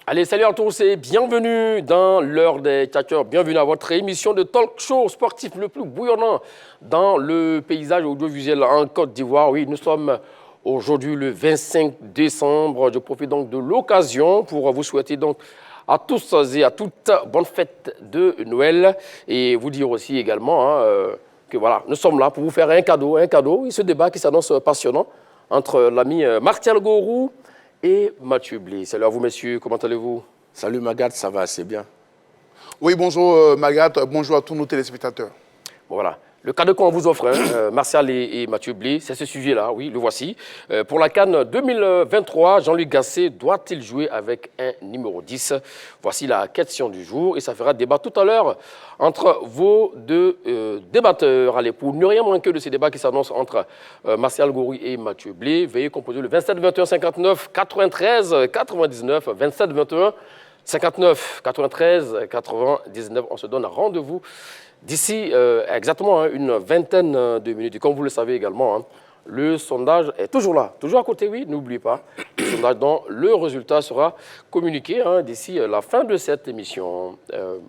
Allez, salut à tous et bienvenue dans l'heure des tchatcheurs. Bienvenue à votre émission de talk show sportif le plus bouillonnant dans le paysage audiovisuel en Côte d'Ivoire. Oui, nous sommes aujourd'hui le 25 décembre. Je profite donc de l'occasion pour vous souhaiter donc à tous et à toutes bonne fête de Noël et vous dire aussi également que voilà, nous sommes là pour vous faire un cadeau et ce débat qui s'annonce passionnant entre l'ami Martial Gorou et Mathieu Blé. Salut à vous, messieurs. Comment allez-vous? Salut Magat, ça va assez bien. Oui, bonjour Magat, bonjour à tous nos téléspectateurs. Bon, voilà. Le cadeau qu'on vous offre, Martial et Mathieu Blé, c'est ce sujet-là, oui, le voici. Pour la CAN 2023, Jean-Luc Gasset doit-il jouer avec un numéro 10? Voici la question du jour et ça fera débat tout à l'heure entre vos deux débatteurs. Allez, pour ne rien manquer de ces débats qui s'annoncent entre Martial Gorou et Mathieu Blé, veuillez composer le 27 21 59 93 99 27 21 59 93 99. On se donne rendez-vous d'ici exactement une vingtaine de minutes. Et comme vous le savez également, le sondage est toujours là, toujours à côté, oui, n'oubliez pas. Le sondage dont le résultat sera communiqué d'ici la fin de cette émission.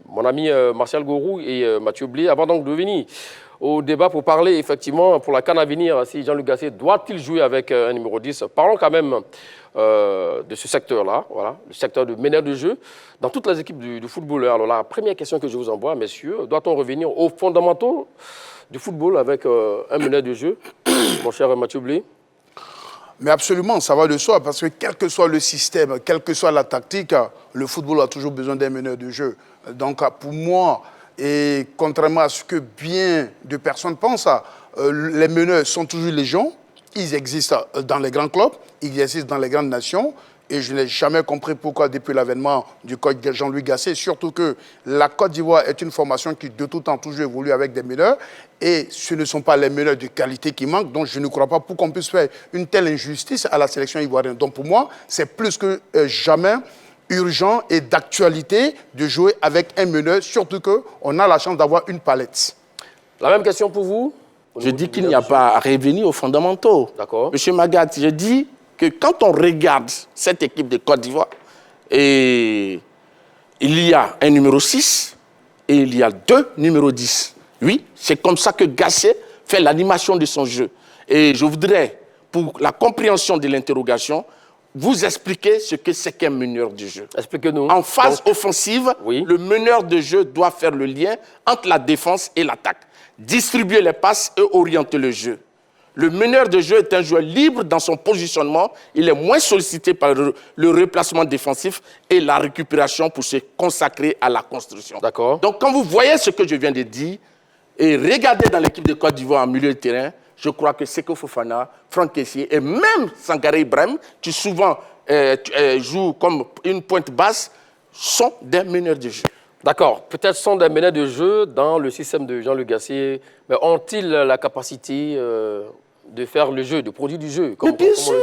Mon ami Martial Gorou et Mathieu Blé, avant donc de venir au débat pour parler effectivement pour la CAN à venir, si Jean-Luc Gasset doit-il jouer avec un numéro 10, parlons quand même de ce secteur-là, voilà, le secteur de meneur de jeu dans toutes les équipes du football. Alors la première question que je vous envoie, messieurs, doit-on revenir aux fondamentaux du football avec un meneur de jeu, mon cher Mathieu Blé? Mais absolument, ça va de soi, parce que quel que soit le système, quelle que soit la tactique, le football a toujours besoin d'un meneur de jeu. Donc pour moi, et contrairement à ce que bien de personnes pensent, les meneurs sont toujours légion. Ils existent dans les grands clubs, ils existent dans les grandes nations. Et je n'ai jamais compris pourquoi, depuis l'avènement du coach Jean-Louis Gasset, surtout que la Côte d'Ivoire est une formation qui, de tout temps, toujours évolue avec des meneurs. Et ce ne sont pas les meneurs de qualité qui manquent. Donc, je ne crois pas pour qu'on puisse faire une telle injustice à la sélection ivoirienne. Donc, pour moi, c'est plus que jamais urgent et d'actualité de jouer avec un meneur, surtout qu'on a la chance d'avoir une palette. La même question pour vous? Je dis qu'il n'y a pas à revenir aux fondamentaux. D'accord. Monsieur Magat, je dis que quand on regarde cette équipe de Côte d'Ivoire, il y a un numéro 6 et il y a deux numéros 10. Oui, c'est comme ça que Gasset fait l'animation de son jeu. Et je voudrais, pour la compréhension de l'interrogation, vous expliquer ce que c'est qu'un meneur de jeu. Expliquez-nous. En phase offensive, oui, le meneur de jeu doit faire le lien entre la défense et l'attaque, distribuer les passes et orienter le jeu. Le meneur de jeu est un joueur libre dans son positionnement. Il est moins sollicité par le replacement défensif et la récupération pour se consacrer à la construction. D'accord. Donc, quand vous voyez ce que je viens de dire et regardez dans l'équipe de Côte d'Ivoire en milieu de terrain, je crois que Seko Fofana, Franck Kessié et même Sangaré Ibrahim, qui souvent jouent comme une pointe basse, sont des meneurs de jeu. D'accord. Peut-être sont des meneurs de jeu dans le système de Jean-Luc Gasset, mais ont-ils la capacité de faire le jeu, de produire du jeu Mais bien sûr.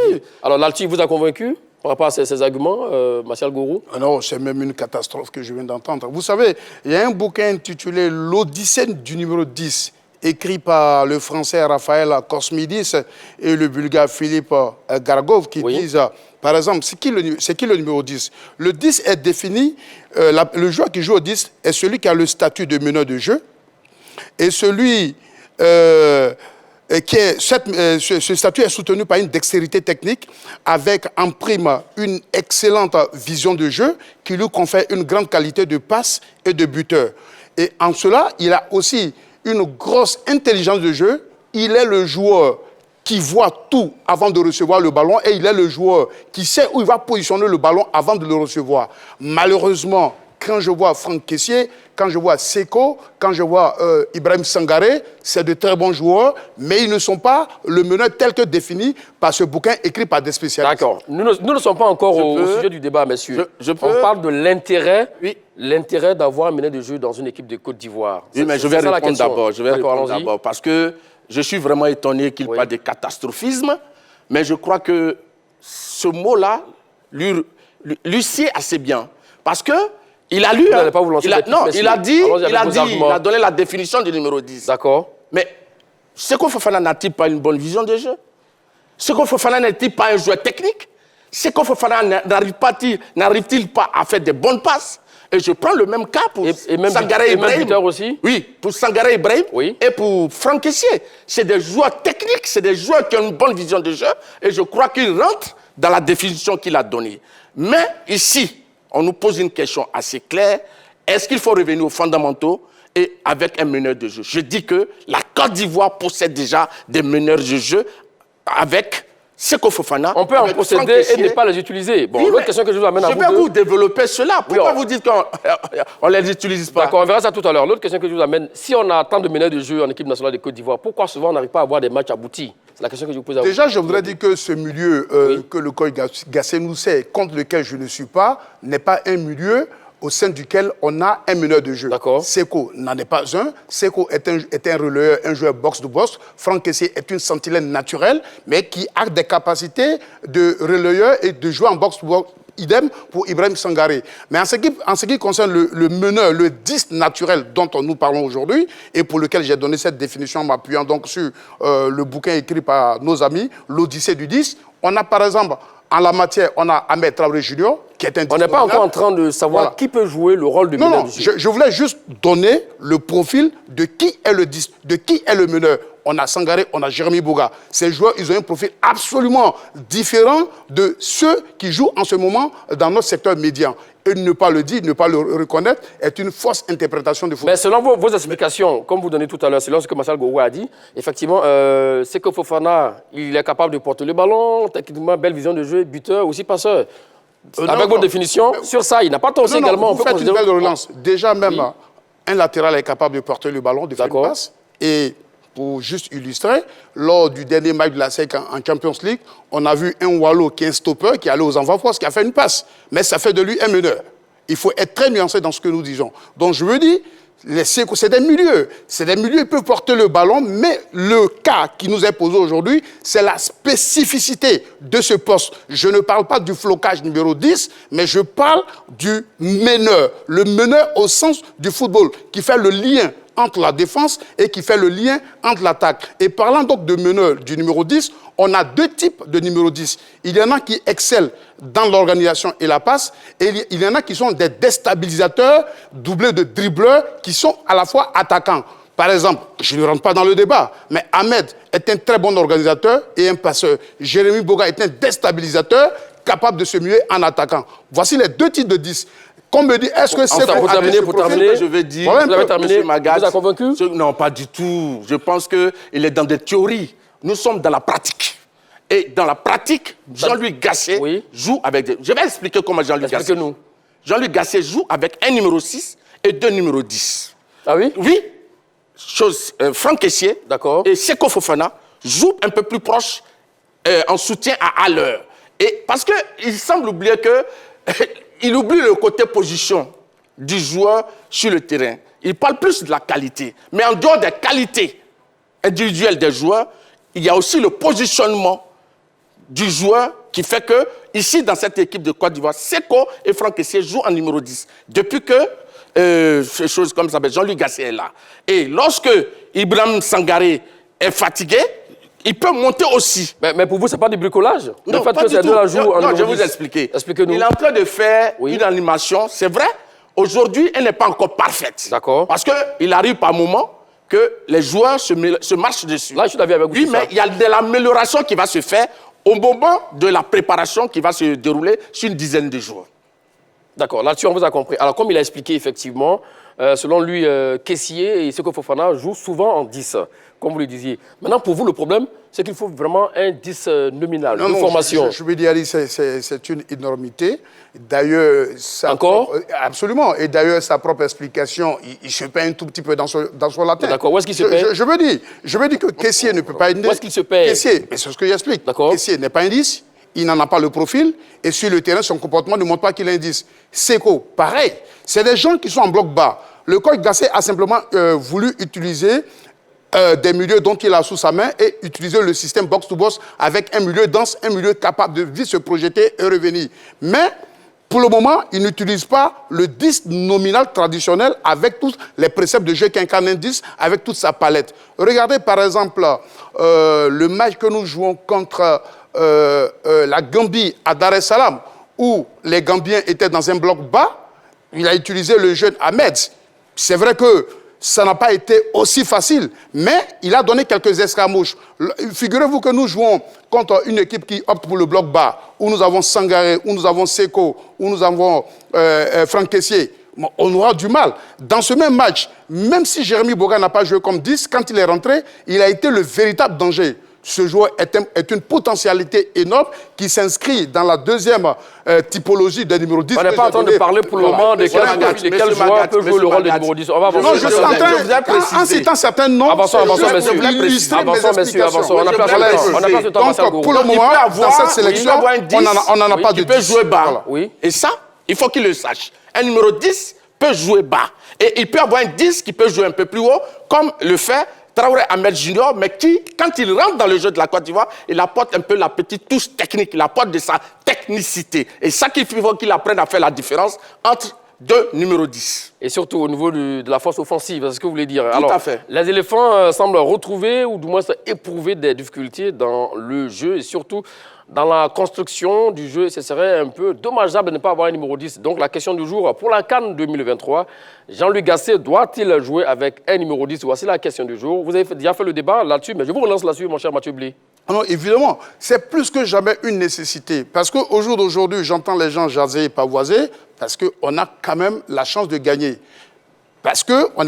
Alors, Lalti vous a convaincu par rapport à ces arguments, Martial Gorou? Non, c'est même une catastrophe que je viens d'entendre. Vous savez, il y a un bouquin intitulé « L'Odyssée du numéro 10 », écrit par le Français Raphaël Cosmidis et le Bulgare Philippe Gargov, qui disent, par exemple, c'est qui le numéro 10? Le 10 est défini, le joueur qui joue au 10 est celui qui a le statut de meneur de jeu, et celui ce statut est soutenu par une dextérité technique avec en prime une excellente vision de jeu qui lui confère une grande qualité de passe et de buteur. Et en cela, il a aussi une grosse intelligence de jeu. Il est le joueur qui voit tout avant de recevoir le ballon et il est le joueur qui sait où il va positionner le ballon avant de le recevoir. Malheureusement, quand je vois Franck Kessié, quand je vois Seko, quand je vois Ibrahim Sangaré, c'est de très bons joueurs, mais ils ne sont pas le meneur tel que défini par ce bouquin écrit par des spécialistes. D'accord. Nous ne sommes pas encore au sujet du débat, messieurs. On parle de l'intérêt d'avoir un meneur de jeu dans une équipe de Côte d'Ivoire. Oui, mais je vais répondre d'abord. Parce que je suis vraiment étonné qu'il parle de catastrophisme, mais je crois que ce mot-là lui sied assez bien. Parce que il a lu, il a donné la définition du numéro 10. D'accord. Mais Seko Fofana n'a-t-il pas une bonne vision de jeu? Seko Fofana n'est-il pas un joueur technique? Seko Fofana n'arrive-t-il pas à faire des bonnes passes? Et je prends le même cas pour Sangaré Ibrahim. Aussi. Oui, pour Sangaré Ibrahim oui. et pour Franck Kessié. C'est des joueurs techniques, c'est des joueurs qui ont une bonne vision de jeu et je crois qu'ils rentrent dans la définition qu'il a donnée. Mais ici, on nous pose une question assez claire. Est-ce qu'il faut revenir aux fondamentaux et avec un meneur de jeu? Je dis que la Côte d'Ivoire possède déjà des meneurs de jeu avec Seko Fofana. On peut en posséder et ne pas les utiliser. Bon, l'autre question que je vous amène à vous. Je vais vous développer cela. Pourquoi vous dites qu'on ne les utilise pas? D'accord, on verra ça tout à l'heure. L'autre question que je vous amène, si on a tant de meneurs de jeu en équipe nationale de Côte d'Ivoire, pourquoi souvent on n'arrive pas à avoir des matchs aboutis? C'est la question que je vous pose à vous. Déjà, je voudrais dire que ce milieu que le coach Gassé nous sait, contre lequel je ne suis pas, n'est pas un milieu au sein duquel on a un meneur de jeu. Seko n'en est pas un. Seko est un relayeur, un joueur box-to-box. Franck Kessié est une sentinelle naturelle, mais qui a des capacités de relayeur et de jouer en box-to-box. Idem pour Ibrahim Sangaré. Mais en ce qui concerne le meneur, le 10 naturel dont nous parlons aujourd'hui, et pour lequel j'ai donné cette définition en m'appuyant donc sur le bouquin écrit par nos amis, l'Odyssée du 10, on a par exemple, en la matière, on a Ahmed Traoré Junior, qui est un 10. On n'est pas encore en train de savoir qui peut jouer le rôle de meneur du jeu. Je voulais juste donner le profil de qui est le 10, de qui est le meneur. On a Sangaré, on a Jérémy Boga. Ces joueurs, ils ont un profil absolument différent de ceux qui jouent en ce moment dans notre secteur médian. Et ne pas le dire, ne pas le reconnaître, est une fausse interprétation du football. Mais selon vos explications, comme vous donnez tout à l'heure, selon ce que Marcel Gowa a dit, effectivement, Seko Fofana, il est capable de porter le ballon, techniquement, belle vision de jeu, buteur, aussi passeur. Avec votre définition, sur ça, il n'a pas tort également. Vous faites une belle relance. Déjà, même un latéral est capable de porter le ballon, de faire une passe. Et pour juste illustrer, lors du dernier match de la SEC en Champions League, on a vu un Wallo qui est un stopper, qui est allé aux avant-postes, qui a fait une passe. Mais ça fait de lui un meneur. Il faut être très nuancé dans ce que nous disons. Donc je veux dire, c'est des milieux. C'est des milieux qui peuvent porter le ballon, mais le cas qui nous est posé aujourd'hui, c'est la spécificité de ce poste. Je ne parle pas du flocage numéro 10, mais je parle du meneur. Le meneur au sens du football, qui fait le lien entre la défense et qui fait le lien entre l'attaque. Et parlant donc de meneur du numéro 10, on a deux types de numéro 10. Il y en a qui excellent dans l'organisation et la passe, et il y en a qui sont des déstabilisateurs, doublés de dribbleurs, qui sont à la fois attaquants. Par exemple, je ne rentre pas dans le débat, mais Ahmed est un très bon organisateur et un passeur. Jérémy Boga est un déstabilisateur, capable de se muer en attaquant. Voici les deux types de 10. Qu'on me dit, est-ce que c'est pour terminer, je vais dire, vous avez terminé, vous avez convaincu? Non, pas du tout. Je pense qu'il est dans des théories. Nous sommes dans la pratique. Et dans la pratique, Jean-Louis Gasset joue avec des... Je vais expliquer comment Jean-Louis Gasset joue. Jean-Louis Gasset joue avec un numéro 6 et deux numéros 10. Ah oui? Oui. Franck Kessié et Seko Fofana jouent un peu plus proche en soutien à l'heure. Et parce qu'il semble oublier que... Il oublie le côté position du joueur sur le terrain. Il parle plus de la qualité. Mais en dehors des qualités individuelles des joueurs, il y a aussi le positionnement du joueur qui fait que, ici, dans cette équipe de Côte d'Ivoire, Seko et Franck Kessié jouent en numéro 10. Depuis que choses comme ça, Jean-Louis Gasset est là. Et lorsque Ibrahim Sangaré est fatigué, il peut monter aussi. Mais pour vous, ce n'est pas du bricolage? Non, le fait pas que du ces tout. deux-là jouent en non, je vais numéro vous 10. expliquer. Expliquez-nous. Il est en train de faire une animation, c'est vrai. Aujourd'hui, elle n'est pas encore parfaite. D'accord. Parce qu'il arrive par moment que les joueurs se marchent dessus. Là, je suis d'accord avec vous. Oui, mais il y a de l'amélioration qui va se faire au moment de la préparation qui va se dérouler sur une dizaine de jours. D'accord, là-dessus, on vous a compris. Alors, comme il a expliqué, effectivement, selon lui, Kessié et Seko Fofana jouent souvent en 10, comme vous le disiez. Maintenant, pour vous, le problème, c'est qu'il faut vraiment un 10 nominal, de formation. Je veux dire, c'est une énormité. D'ailleurs, absolument. Et d'ailleurs, sa propre explication, il se paie un tout petit peu dans son latin. D'accord, où est-ce qu'il se paie? Je veux dire que Kessié ne peut pas être... Où est-ce qu'il se paie? Kessié, c'est ce que j'explique. Kessié n'est pas un 10. Il n'en a pas le profil, et sur le terrain, son comportement ne montre pas qu'il est un 10. Seko, pareil. C'est des gens qui sont en bloc bas. Le coach Gasset a simplement voulu utiliser des milieux dont il a sous sa main et utiliser le système box-to-box avec un milieu dense, un milieu capable de vite se projeter et revenir. Mais pour le moment, il n'utilise pas le 10 nominal traditionnel avec tous les préceptes de jeu qu'incarne un 10, avec toute sa palette. Regardez par exemple le match que nous jouons contre la Gambie à Dar es Salaam, où les Gambiens étaient dans un bloc bas. Il a utilisé le jeune Ahmed. C'est vrai que ça n'a pas été aussi facile, mais il a donné quelques escarmouches. Figurez-vous que nous jouons contre une équipe qui opte pour le bloc bas, où nous avons Sangaré, où nous avons Seko, où nous avons Franck Kessié. On aura du mal. Dans ce même match, même si Jérémy Boga n'a pas joué comme 10, quand il est rentré, il a été le véritable danger. Ce joueur est une potentialité énorme qui s'inscrit dans la deuxième typologie des numéros 10. On n'est pas en train de parler pour le moment de quel joueur peut jouer le rôle de numéro 10. On va avancer. Non, je suis en train, en citant certains noms, avançons, messieurs. Avançons. On n'a pas ce temps. Donc, pour le moment, dans cette sélection, on n'en a pas de 10. Il peut jouer bas. Et ça, il faut qu'il le sache. Un numéro 10 peut jouer bas. Et il peut avoir un 10 qui peut jouer un peu plus haut, comme le fait Traoré Ahmed Junior, mais qui, quand il rentre dans le jeu de la Côte d'Ivoire, il apporte un peu la petite touche technique, il apporte de sa technicité. Et ça qu'il faut qu'il apprenne à faire la différence entre deux numéros 10. Et surtout au niveau de la force offensive, c'est ce que vous voulez dire. Tout à fait. Les éléphants semblent retrouver, ou du moins éprouver des difficultés dans le jeu et surtout dans la construction du jeu. Ce serait un peu dommageable de ne pas avoir un numéro 10. Donc la question du jour, pour la CAN 2023, Jean-Louis Gasset doit-il jouer avec un numéro 10? Voici la question du jour. Vous avez déjà fait le débat là-dessus, mais je vous relance là-dessus, mon cher Mathieu Bly. Non, évidemment, c'est plus que jamais une nécessité. Parce qu'au jour d'aujourd'hui, j'entends les gens jaser et pavoiser, parce qu'on a quand même la chance de gagner. Parce qu'on ne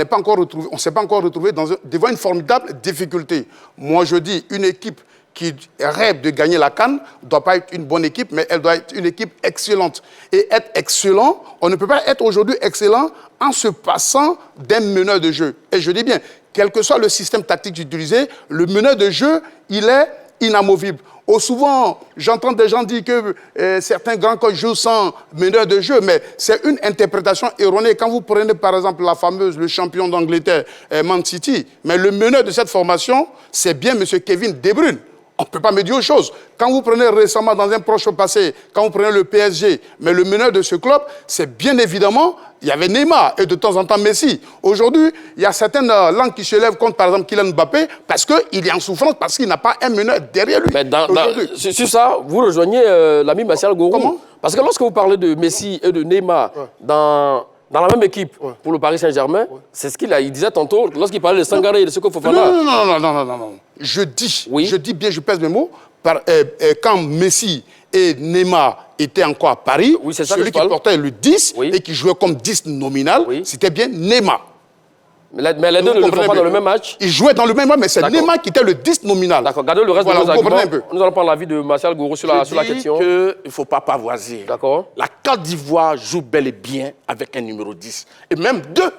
s'est pas encore retrouvé devant une formidable difficulté. Moi, je dis, une équipe qui rêve de gagner la CAN ne doit pas être une bonne équipe, mais elle doit être une équipe excellente. Et être excellent, on ne peut pas être aujourd'hui excellent en se passant d'un meneur de jeu. Et je dis bien, quel que soit le système tactique utilisé, le meneur de jeu, il est inamovible. Souvent, j'entends des gens dire que certains grands coachs jouent sans meneur de jeu, mais c'est une interprétation erronée. Quand vous prenez par exemple le champion d'Angleterre, Man City, mais le meneur de cette formation, c'est bien M. Kevin De Bruyne. On ne peut pas me dire autre chose. Quand vous prenez récemment, dans un proche passé, quand vous prenez le PSG, mais le meneur de ce club, c'est bien évidemment, il y avait Neymar et de temps en temps Messi. Aujourd'hui, il y a certaines langues qui se lèvent contre, par exemple, Kylian Mbappé, parce qu'il est en souffrance, parce qu'il n'a pas un meneur derrière lui. Mais sur ça, vous rejoignez l'ami Martial Gourou. Comment? Parce que lorsque vous parlez de Messi et de Neymar dans la même équipe pour le Paris Saint-Germain, c'est ce qu'il disait tantôt lorsqu'il parlait de Sangaré et de Seko Fofana. Non. Je dis bien, je pèse mes mots, quand Messi et Neymar étaient encore à Paris, celui qui portait le 10 et qui jouait comme 10 nominal, c'était bien Neymar. Mais les deux ne le font pas dans le même match. Ils jouaient dans le même match, mais c'est Neymar qui était le 10 nominal. D'accord, gardez le reste de nos arguments. Nous allons prendre l'avis de Martial Gourou sur la question. Il ne faut pas pavoiser. D'accord. La Côte d'Ivoire joue bel et bien avec un numéro 10. Et même deux.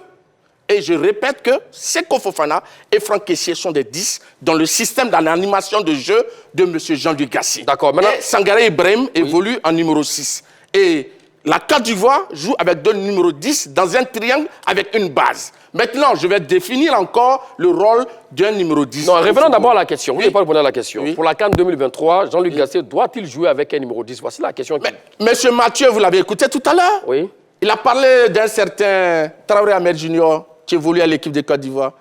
Et je répète que Seko Fofana et Franck Kessié sont des 10 dans le système d'animation de jeu de M. Jean-Louis Gasset. D'accord. Maintenant, et Sangaré Ibrahim évolue en numéro 6. Et la Côte d'Ivoire joue avec deux numéros 10 dans un triangle avec une base. Maintenant, je vais définir encore le rôle d'un numéro 10. Non, revenons d'abord à la question. Vous n'avez pas répondu à la question. Oui. Pour la CAN 2023, Jean-Luc Gasset doit-il jouer avec un numéro 10? Voici la question. Monsieur Mathieu, vous l'avez écouté tout à l'heure. Oui. Il a parlé d'un certain Traoré Ahmed Junior qui évolue à l'équipe de Côte d'Ivoire.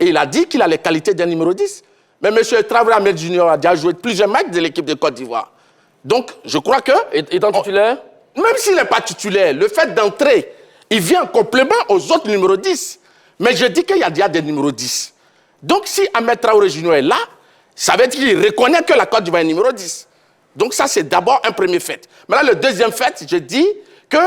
Et il a dit qu'il a les qualités d'un numéro 10. Mais monsieur Traoré Ahmed Junior a déjà joué plusieurs matchs de l'équipe de Côte d'Ivoire. Donc, je crois que... Étant titulaire? Même s'il n'est pas titulaire, le fait d'entrer, il vient en complément aux autres numéros 10. Mais je dis qu'il y a déjà des numéros 10. Donc, si Ahmed Traoré Junior est là, ça veut dire qu'il reconnaît que la Côte d'Ivoire est numéro 10. Donc, ça, c'est d'abord un premier fait. Maintenant, le deuxième fait, je dis que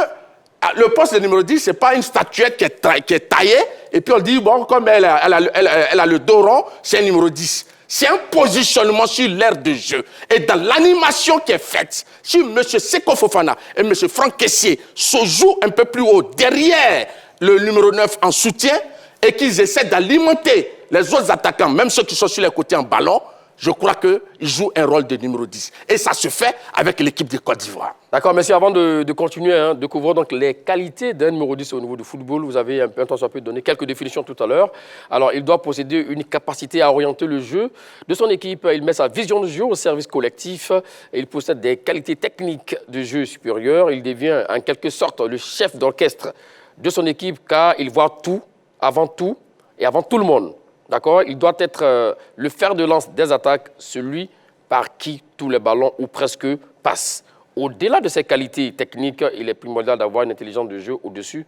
le poste de numéro 10, ce n'est pas une statuette qui est taillée, et puis on dit, bon, comme elle a le dos rond, c'est un numéro 10. C'est un positionnement sur l'aire de jeu. Et dans l'animation qui est faite, si M. Seko Fofana et M. Franck Kessié se jouent un peu plus haut derrière le numéro 9 en soutien, et qu'ils essaient d'alimenter les autres attaquants, même ceux qui sont sur les côtés en ballon, je crois qu'il joue un rôle de numéro 10. Et ça se fait avec l'équipe de Côte d'Ivoire. D'accord, merci. Avant de continuer, de couvrir donc les qualités d'un numéro 10 au niveau du football, vous avez un temps soit peu donné quelques définitions tout à l'heure. Alors, il doit posséder une capacité à orienter le jeu de son équipe. Il met sa vision de jeu au service collectif. Et il possède des qualités techniques de jeu supérieures. Il devient en quelque sorte le chef d'orchestre de son équipe car il voit tout, avant tout et avant tout le monde. D'accord? Il doit être le fer de lance des attaques, celui par qui tous les ballons ou presque passent. Au-delà de ses qualités techniques, il est primordial d'avoir une intelligence de jeu au-dessus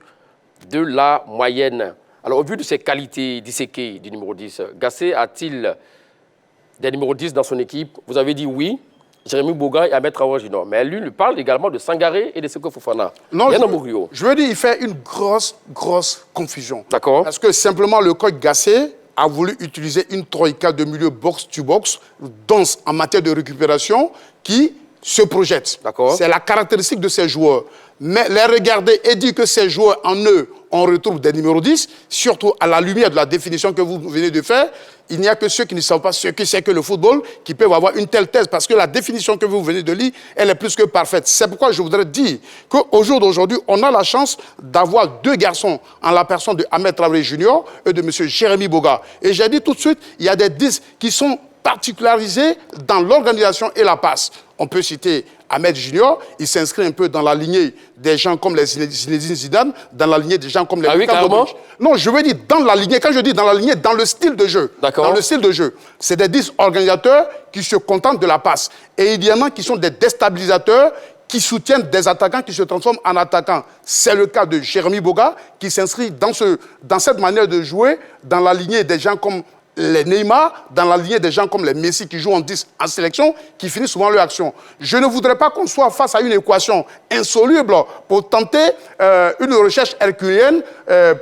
de la moyenne. Alors, au vu de ses qualités disséquées du numéro 10, Gassé a-t-il des numéros 10 dans son équipe? Vous avez dit oui, Jérémy Boga et Ahmed Traoré Junior. Mais lui parle également de Sangaré et de Seko Fofana. Non, je veux dire, il fait une grosse confusion. D'accord. Parce que simplement, le coach Gassé a voulu utiliser une troïka de milieu box-to-box, dense en matière de récupération, qui se projette. C'est la caractéristique de ces joueurs. Mais les regarder et dire que ces joueurs, en eux, on retrouve des numéros 10, surtout à la lumière de la définition que vous venez de faire, il n'y a que ceux qui ne savent pas ce que c'est que le football qui peuvent avoir une telle thèse, parce que la définition que vous venez de lire, elle est plus que parfaite. C'est pourquoi je voudrais dire qu'au jour d'aujourd'hui, on a la chance d'avoir deux garçons en la personne de Ahmed Traoré Junior et de M. Jérémy Boga. Et j'ai dit tout de suite, il y a des 10 qui sont particularisés dans l'organisation et la passe. On peut citer Ahmed Junior, il s'inscrit un peu dans la lignée des gens comme les Zinedine Zidane, dans la lignée des gens comme les... Ah oui, carrément? Non, je veux dire dans la lignée, quand je dis dans la lignée, dans le style de jeu. D'accord. Dans le style de jeu. C'est des 10 organisateurs qui se contentent de la passe. Et il y en a qui sont des déstabilisateurs, qui soutiennent des attaquants qui se transforment en attaquants. C'est le cas de Jérémy Boga, qui s'inscrit dans cette manière de jouer, dans la lignée des gens comme les Neymar, dans la lignée des gens comme les Messi qui jouent en 10 en sélection, qui finissent souvent leur action. Je ne voudrais pas qu'on soit face à une équation insoluble pour tenter une recherche herculéenne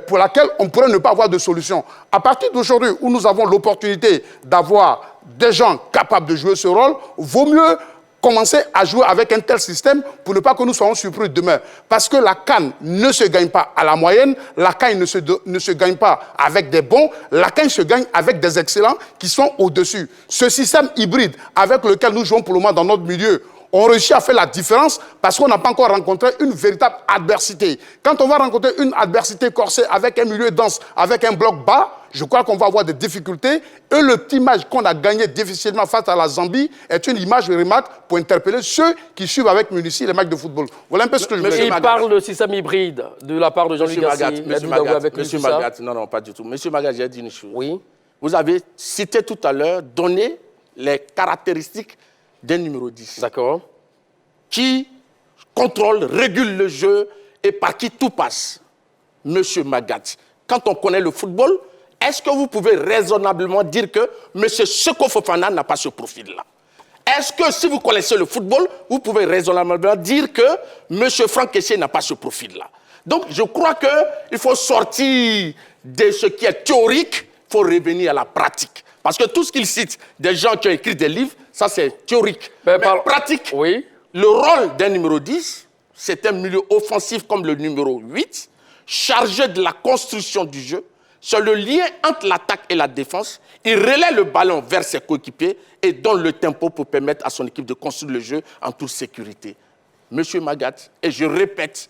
pour laquelle on pourrait ne pas avoir de solution. À partir d'aujourd'hui où nous avons l'opportunité d'avoir des gens capables de jouer ce rôle, vaut mieux commencer à jouer avec un tel système pour ne pas que nous soyons surpris demain. Parce que la CAN ne se gagne pas à la moyenne, la CAN ne se gagne pas avec des bons, la CAN se gagne avec des excellents qui sont au-dessus. Ce système hybride avec lequel nous jouons pour le moment dans notre milieu, on réussit à faire la différence parce qu'on n'a pas encore rencontré une véritable adversité. Quand on va rencontrer une adversité corsée avec un milieu dense, avec un bloc bas, je crois qu'on va avoir des difficultés. Et le petit match qu'on a gagné difficilement face à la Zambie est une image de remarque pour interpeller ceux qui suivent avec Munici les matchs de football. Voilà un peu ce que je veux dire. Il parle de système hybride de la part de Jean-Luc Gassé. Monsieur Magat, non, pas du tout. Monsieur Magat, j'ai dit une chose. Oui. Vous avez cité tout à l'heure, donné les caractéristiques d'un numéro 10. D'accord. Qui contrôle, régule le jeu et par qui tout passe. Monsieur Magat, quand on connaît le football, est-ce que vous pouvez raisonnablement dire que M. Seko Fofana n'a pas ce profil-là? Est-ce que si vous connaissez le football, vous pouvez raisonnablement dire que M. Franck Kessié n'a pas ce profil-là? Donc je crois qu'il faut sortir de ce qui est théorique, il faut revenir à la pratique. Parce que tout ce qu'il cite, des gens qui ont écrit des livres, ça c'est théorique. Mais pratique, oui. Le rôle d'un numéro 10, c'est un milieu offensif comme le numéro 8, chargé de la construction du jeu. C'est le lien entre l'attaque et la défense. Il relaie le ballon vers ses coéquipiers et donne le tempo pour permettre à son équipe de construire le jeu en toute sécurité. Monsieur Magat, et je répète,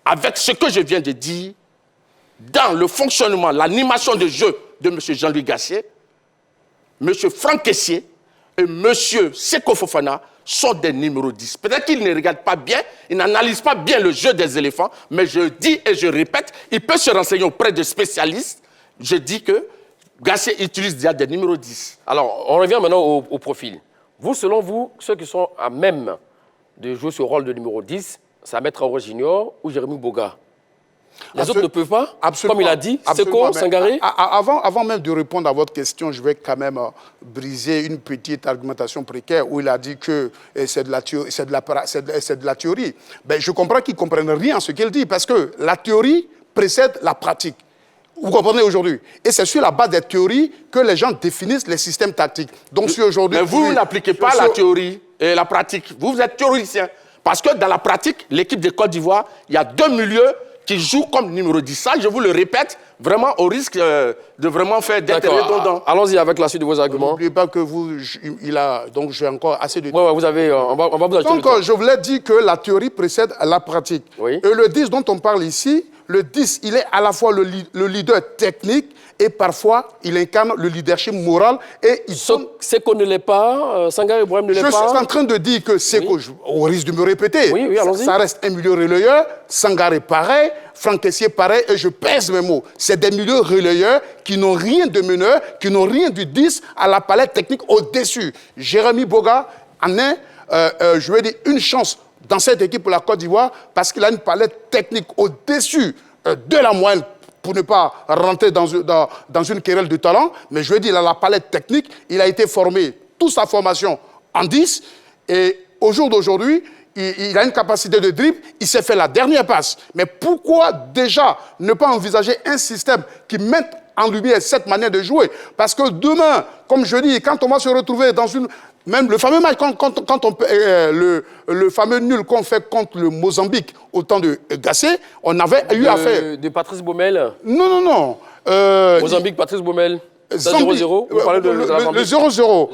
avec ce que je viens de dire, dans le fonctionnement, l'animation de jeu de M. Jean-Louis Gassé, M. Franck Kessié et M. Seko Fofana sont des numéros 10. Peut-être qu'ils ne regardent pas bien, ils n'analysent pas bien le jeu des éléphants, mais je dis et je répète, ils peuvent se renseigner auprès de spécialistes. Je dis que Gassé utilise déjà des numéros 10. Alors, on revient maintenant au profil. Vous, selon vous, ceux qui sont à même de jouer ce rôle de numéro 10, c'est Ahmed Traoré Junior ou Jérémy Boga? Les autres ne peuvent pas, comme il a dit, Seko, Sangaré. Avant même de répondre à votre question, je vais quand même briser une petite argumentation précaire où il a dit que c'est de la théorie. Ben, je comprends qu'ils ne comprennent rien à ce qu'il dit parce que la théorie précède la pratique. Vous comprenez aujourd'hui? Et c'est sur la base des théories que les gens définissent les systèmes tactiques. Donc, si aujourd'hui... Mais vous n'appliquez pas la théorie et la pratique. Vous êtes théoricien. Parce que dans la pratique, l'équipe de Côte d'Ivoire, il y a deux milieux qui joue comme numéro 10. Ça, je vous le répète, vraiment au risque de vraiment faire d'être redondant. Allons-y avec la suite de vos arguments. N'oubliez pas que donc j'ai encore assez de temps. Ouais, vous avez, on va vous acheter Donc, je voulais dire que la théorie précède la pratique. Oui. Et le 10 dont on parle ici, le 10, il est à la fois le leader technique et parfois, il incarne le leadership moral. Et Seko ne l'est pas, Sangaré Ibrahim ne l'est pas. Je suis en train de dire que Seko, au risque de me répéter, ça reste un milieu relayeur, Sangaré pareil, Franck Kessié pareil, et je pèse mes mots. C'est des milieux relayeurs qui n'ont rien de meneur, qui n'ont rien du 10 à la palette technique au-dessus. Jérémy Boga en est, je vais dire, une chance dans cette équipe pour la Côte d'Ivoire parce qu'il a une palette technique au-dessus de la moyenne pour ne pas rentrer dans une querelle de talent. Mais je veux dire, il a la palette technique. Il a été formé, toute sa formation, en 10. Et au jour d'aujourd'hui, il a une capacité de dribble. Il s'est fait la dernière passe. Mais pourquoi déjà ne pas envisager un système qui mette en lumière cette manière de jouer? Parce que demain, comme je dis, quand on va se retrouver dans une... Même le fameux match, le fameux nul qu'on fait contre le Mozambique au temps de Gassé, on avait eu affaire... De Patrice Baumel? Non. Mozambique, Patrice Baumel? 0-0? Vous parlez de le 0-0.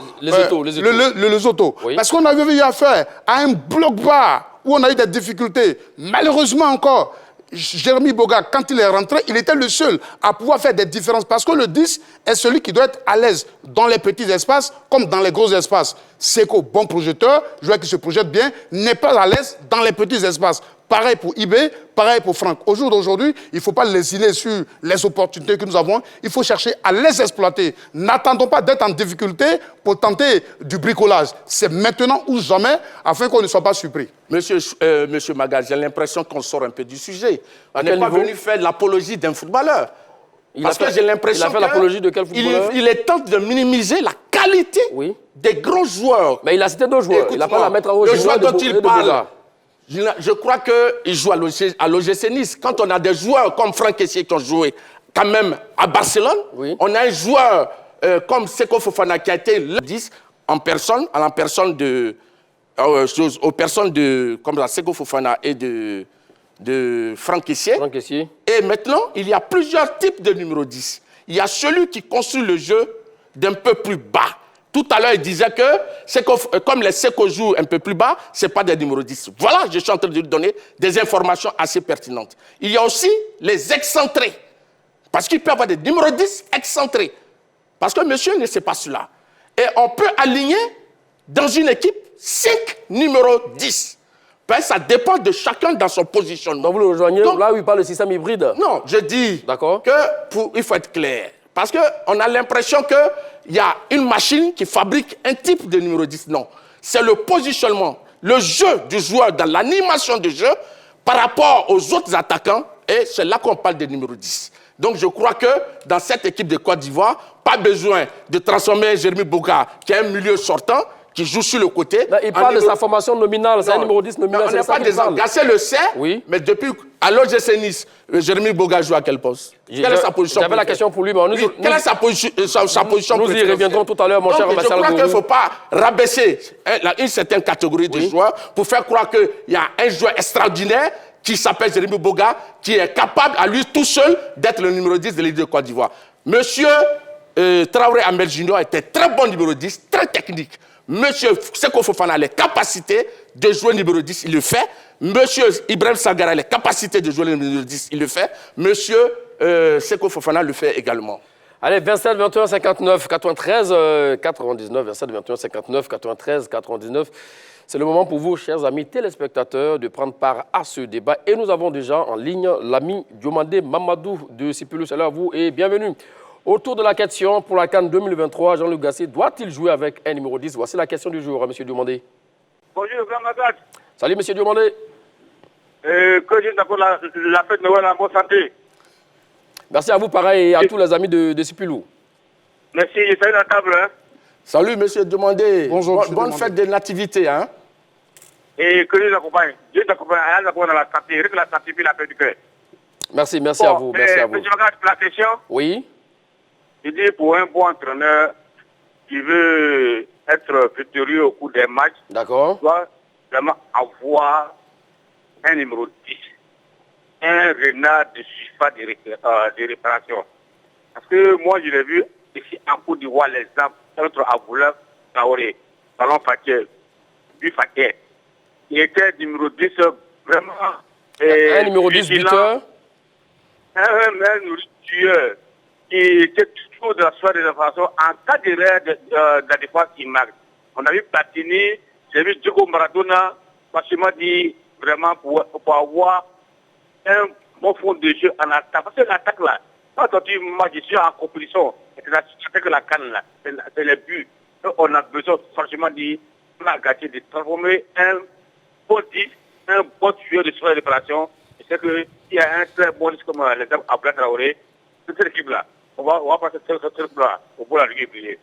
Les autos. Oui. Parce qu'on avait eu affaire à un bloc bas où on a eu des difficultés. Malheureusement encore, Jérémy Boga, quand il est rentré, il était le seul à pouvoir faire des différences. Parce que le 10 est celui qui doit être à l'aise dans les petits espaces comme dans les gros espaces. Seko, bon projecteur, joueur qui se projette bien, n'est pas à l'aise dans les petits espaces. Pareil pour Ibé, pareil pour Franck. Au jour d'aujourd'hui, il ne faut pas lésiner sur les opportunités que nous avons. Il faut chercher à les exploiter. N'attendons pas d'être en difficulté pour tenter du bricolage. C'est maintenant ou jamais afin qu'on ne soit pas surpris. Monsieur Maga, j'ai l'impression qu'on sort un peu du sujet. On n'est pas venu faire l'apologie d'un footballeur. Parce que j'ai l'impression qu'il a fait l'apologie de quel footballeur? Il est temps de minimiser la qualité des grands joueurs. Mais il a cité deux joueurs. Il n'a pas la mettre en haut. Le joueur dont il parle, je crois qu'il joue à l'OGC Nice. Quand on a des joueurs comme Franck Kessié qui ont joué quand même à Barcelone, on a un joueur comme Seko Fofana qui a été le 10 aux personnes de comme Seko Fofana et de Franck Kessié. Et maintenant, il y a plusieurs types de numéro 10. Il y a celui qui construit le jeu d'un peu plus bas. Tout à l'heure, il disait que comme les Seko jouent un peu plus bas, ce n'est pas des numéros 10. Voilà, je suis en train de lui donner des informations assez pertinentes. Il y a aussi les excentrés. Parce qu'il peut y avoir des numéros 10 excentrés. Parce que monsieur ne sait pas cela. Et on peut aligner dans une équipe 5 numéros 10. Ben, ça dépend de chacun dans son positionnement. Donc vous le rejoignez là où il parle de système hybride? Non, je dis il faut être clair. Parce qu'on a l'impression qu'il y a une machine qui fabrique un type de numéro 10. Non, c'est le positionnement, le jeu du joueur dans l'animation du jeu par rapport aux autres attaquants. Et c'est là qu'on parle des numéros 10. Donc je crois que dans cette équipe de Côte d'Ivoire, pas besoin de transformer Jérémy Boga, qui est un milieu sortant, qui joue sur le côté. Là, il parle de sa formation nominale, c'est un numéro 10 nominal. On n'a pas des Gassé le sait, mais depuis à l'OGC Nice, Jérémy Boga joue à quel poste? Quelle est sa position? J'avais la question pour lui, mais quelle est sa position? Nous y reviendrons tout à l'heure, mon cher Marcel. Je crois qu'il ne faut pas rabaisser une certaine catégorie de joueurs pour faire croire qu'il y a un joueur extraordinaire qui s'appelle Jérémy Boga, qui est capable à lui tout seul d'être le numéro 10 de l'équipe de Côte d'Ivoire. Monsieur Traoré Ahmed Junior était très bon numéro 10, très technique. Monsieur Seko Fofana a les capacités de jouer numéro 10, il le fait. Monsieur Ibrahim Sangare a les capacités de jouer numéro 10, il le fait. Monsieur Seko Fofana le fait également. Allez, 27, 21, 59, 93, 99, 27, 21, 59, 93, 99. C'est le moment pour vous, chers amis téléspectateurs, de prendre part à ce débat. Et nous avons déjà en ligne l'ami Diomandé Mamadou de Sipulou. Salut à vous et bienvenue. Autour de la question pour la CAN 2023, Jean-Luc Gassé doit-il jouer avec un numéro 10? Voici la question du jour, M. Diomandé. Bonjour, grand Magat. Salut, M. Diomandé. Que Dieu t'accorde la fête de Noël en bonne santé. Merci à vous, pareil, et à tous les amis de Sipulou. Merci, je salue la table. Hein. Salut, M. Diomandé. Bonjour, bonne fête de nativité. Hein? Et que Dieu t'accompagne. Dieu t'accompagne dans la santé, avec la santé et la paix du cœur. Merci, merci à vous. Merci à vous. Je regarde la question. Oui. Je dis pour un bon entraîneur qui veut être victorieux au cours des matchs, d'accord, doit vraiment avoir un numéro 10. un renard de surface de réparation. Parce que moi, je l'ai vu ici en Côte d'Ivoire, l'exemple, entre Aboula, Traoré, Ballon Fakir, Fakir. Il était numéro 10, vraiment. Un numéro 10 buteur. Un tueur. Qui était toujours dans la soirée de réparation. En cas d'erreur de la défense, il marque. On a vu Platini, j'ai vu Diego Maradona, franchement dit vraiment pour avoir un bon fond de jeu en attaque. Parce que l'attaque là, quand tu match je suis en compétition, c'est que la canne là, c'est le but. On a besoin franchement de transformer un bon 10, un bon tueur de soirée de réparation. Et c'est qu'il y a un très bon 10 comme l'exemple Abla Traoré, cette équipe là, on va passer cette équipe là, au bout de la Ligue.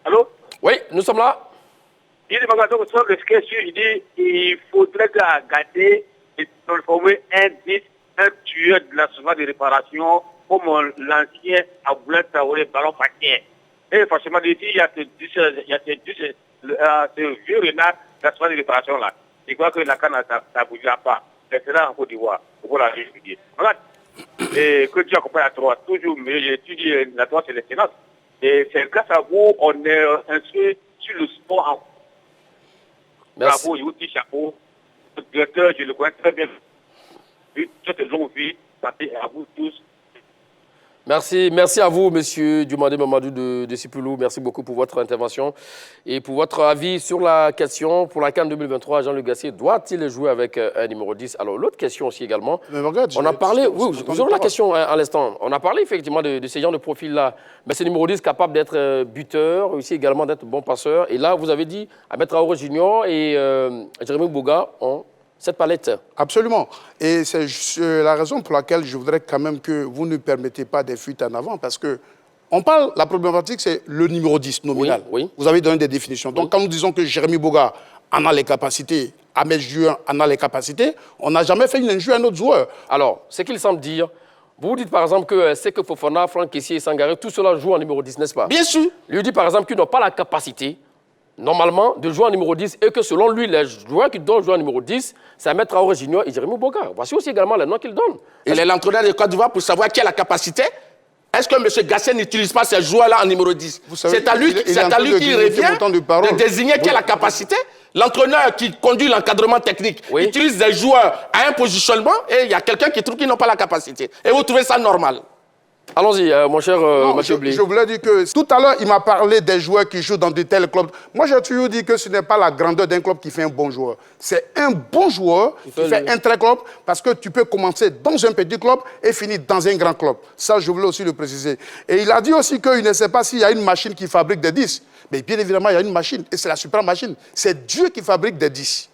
Allô? Oui, nous sommes là. Il dit il faudrait garder et transformer un 10, un tueur de la société de réparation comme l'ancien Aboula Traoré Ballon Fakir. Et franchement, il y a ce vieux renard de la société de réparation là. Je crois que la canne ne bougera pas. C'est là en Côte d'Ivoire. Voilà, regarde. Et que Dieu accompagne à toi. Toujours, mais tu dis la toi, c'est l'excellence. Et c'est grâce à vous, on est inscrit sur le sport en. Merci. Bravo, Youti Chapeau. Le directeur, je le connais très bien. Toute longue vie, à vous tous. Merci à vous, monsieur Dumandé Mamadou de Sipoulou. Merci beaucoup pour votre intervention et pour votre avis sur la question pour la CAN 2023. Jean-Luc Gasset doit-il jouer avec un numéro 10? Alors, l'autre question aussi également. Mais regarde, on a parlé, oui, vous aurez la question à l'instant. On a parlé effectivement de ces gens de profil-là. Mais c'est numéro 10 capable d'être buteur, aussi également d'être bon passeur. Et là, vous avez dit, Ahmed Traoré Junior et Jérémy Boga ont cette palette. Absolument. Et c'est la raison pour laquelle je voudrais quand même que vous ne permettez pas des fuites en avant, parce que on parle, la problématique, c'est le numéro 10 nominal. Oui. Vous avez donné des définitions. Donc, quand nous disons que Jérémy Boga en a les capacités, Ahmed Juin en a les capacités, on n'a jamais fait une injure à un autre joueur. Alors, ce qu'il semble dire, vous dites par exemple que c'est que Fofana, Franck Kessié et Sangaré, tout cela joue en numéro 10, n'est-ce pas? Bien sûr. Lui dit par exemple qu'ils n'ont pas la capacité, normalement, de jouer en numéro 10 et que selon lui, les joueurs qui doivent jouer en numéro 10, c'est Ahmed Traoré Junior et Jérémy Boga. Voici aussi également les noms qu'il donne. Il est l'entraîneur de Côte d'Ivoire pour savoir qui a la capacité. Est-ce que M. Gasset n'utilise pas ces joueurs-là en numéro 10? C'est à lui qu'il revient de désigner qui a la capacité. L'entraîneur qui conduit l'encadrement technique utilise des joueurs à un positionnement et il y a quelqu'un qui trouve qu'ils n'ont pas la capacité. Et vous trouvez ça normal? Allons-y, mon cher Mathieu Blé. Je voulais dire que tout à l'heure, il m'a parlé des joueurs qui jouent dans de tels clubs. Moi, j'ai toujours dit que ce n'est pas la grandeur d'un club qui fait un bon joueur. C'est un bon joueur qui fait un très club, parce que tu peux commencer dans un petit club et finir dans un grand club. Ça, je voulais aussi le préciser. Et il a dit aussi qu'il ne sait pas s'il y a une machine qui fabrique des 10. Mais bien évidemment, il y a une machine, et c'est la suprême machine. C'est Dieu qui fabrique des 10.